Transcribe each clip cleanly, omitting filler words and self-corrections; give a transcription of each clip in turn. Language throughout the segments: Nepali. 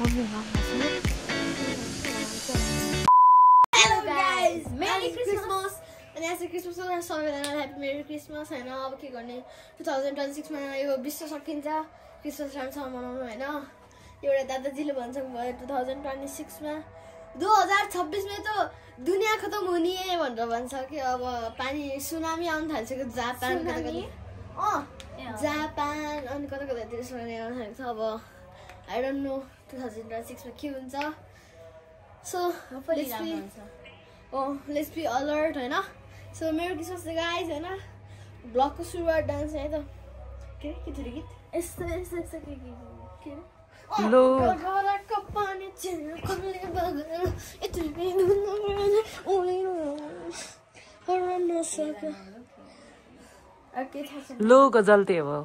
Hello guys, Merry Christmas! And as a Christmas happy Merry Christmas and अब के गर्ने 2026 मा यो विश्व सकिन्छ क्रिसमस राम्रोसँग मनाउनु हैन एउटा दादाजीले भन्छ भयो 2026 मा 2026 मा त दुनिया खतम हुने भनेर भन्छ कि अब पानी सुनामी आउन थाल्छ जापान जापान अनि कता कतातिर सुनामी आउन थाल्छ अब I don't know 2026 मा के हुन्छ so let's be alert हैन so Merry Christmas guys हैन ब्लग को सुरुवात डान्स है त के थियो गीत यस्तो के लो गरको पानी चिर खले बगर यति ओले हरन सके अके थाहा लोग जल्ते हो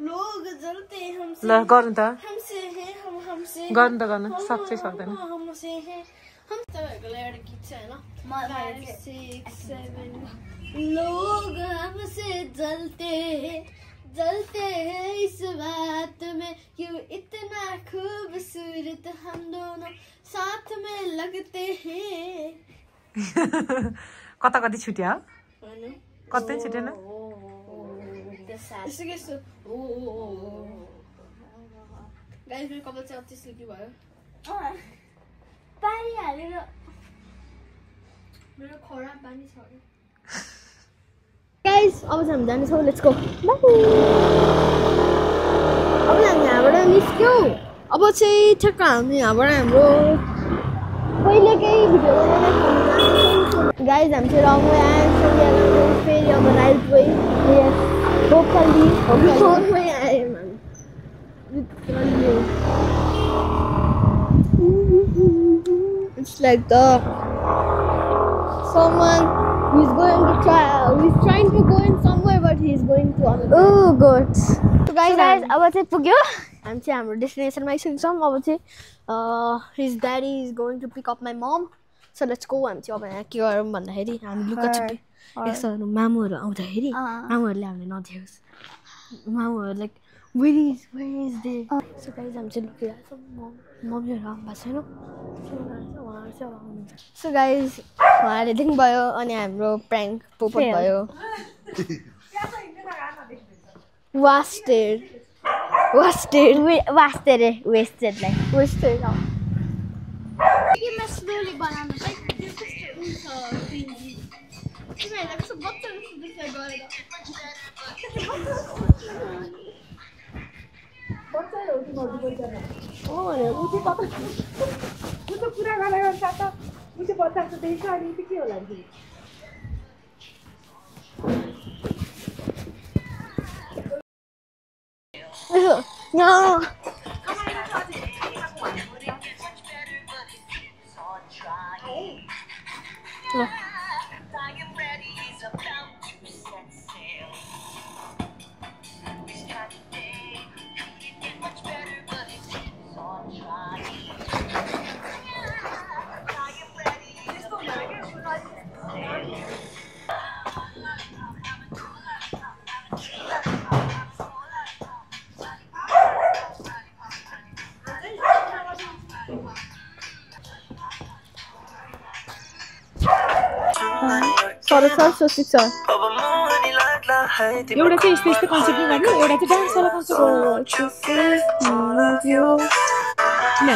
लोग जलते हमसे ल गर्नु त हमसे है हमसे गर्नु त गर्नु सक्छै सक्दैन हमसे है हम तपाईहरुको लागि एउटा गीत छ हैन 5 6 7 लोग हमसे जलते हैं इस बात में क्यों इतना खूबसूरत हम दोनों साथ में लगते हैं कता कति छुट्या कतै छुटेन गाइस मेरो कपाल चाहिँ अति सिल्की भयो पानी हालेर मेरो खराब पानी छ गाइस अब चाहिँ हामी जान्छौँ लेट्स गो अब हामी यहाँबाट निस्क्यौँ अब चाहिँ ठ्याक्क हामी यहाँबाट हाम्रो पहिलेकै भिडियो गाइस हामी चाहिँ रङवे आयौँ फेरि अब राइट वे होपफुली रङवे आयौँ It's like someone who's trying to go in somewhere but he's going to another. Oh good. So guys, अब चाहिँ पुग्यो हामी चाहिँ हाम्रो डेस्टिनेसनमा आइसकेछौँ अब चाहिँ his daddy is going to pick up my mom. So let's go. हामी चाहिँ अब यहाँ के गरौँ भन्दाखेरि हामी लुकाछुपी यस्तो मामुहरू आउँदाखेरि मामुहरूले हामीले नदेखाओस् मामुहरू like where is they? So guys, हामी चाहिँ लुकिरहेछौँ मम्मीहरू आउनु भएको छैन So guys, उहाँहरूले देख्नुभयो अनि हाम्रो prank पोपट भयो wasted के म स्लोली बनाउनु चाहिँ त्यस्तो हुन्छ तिमीहरुलाई कस्तो बच्चा जस्तो देख्छ गरेर No. एउटा चाहिँ यस्तो कन्सेप्ट नि गर्ने एउटा चाहिँ डान्स वाला कन्सेप्ट यसो नै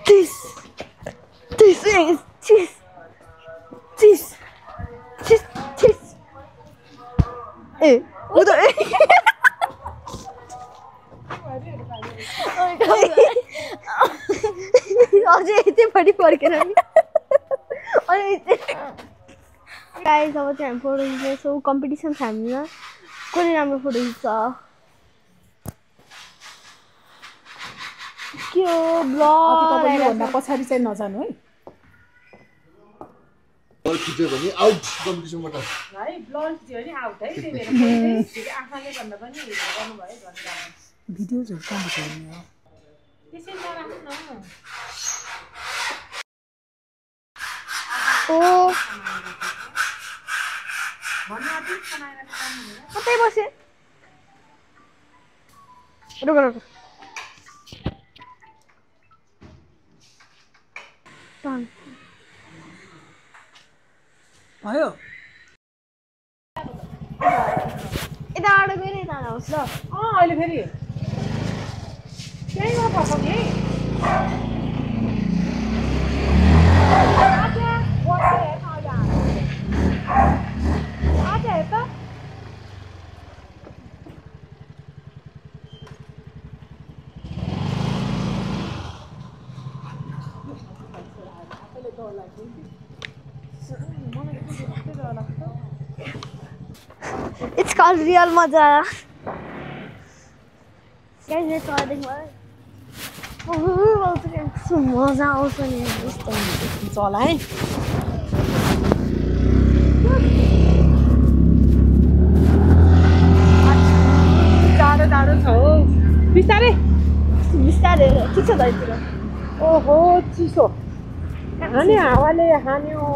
This is cheese. Eh, udah. अझै यति बढी फर्केर नि अनि गाइस अब चाहिँ हामी फोटो खिच्दैछौँ कम्पिटिसन छ हामीमा कसले राम्रो फोटो खिच्छ के हो ब्लग पछाडि चाहिँ नजानु है बल खिच्यो भने आउट कम्पिटिसनबाट है ब्लड थियो नि आउट है त्यही भएर फेरि आफैले भन्दा पनि गर्नु भयो भन्नु भिडियोजहरु कहाँ भेट्नु त्यसै नराख्नु न ओ भन्न आदित बनाएर काम हुँदैन कतै बसे रुक भयो यताबाट गएर यता आउँछ ल अहिले फेरि त्यही हो पकाउने आजा हेर्दा It's called real maza. Guys, let's all think about it. Oh, so maza also needs this thing. It's all right. टाढो छ हो बिस्तारै ठिक छ दाइतिर ओहो चिसो अनि हावाले हान्यो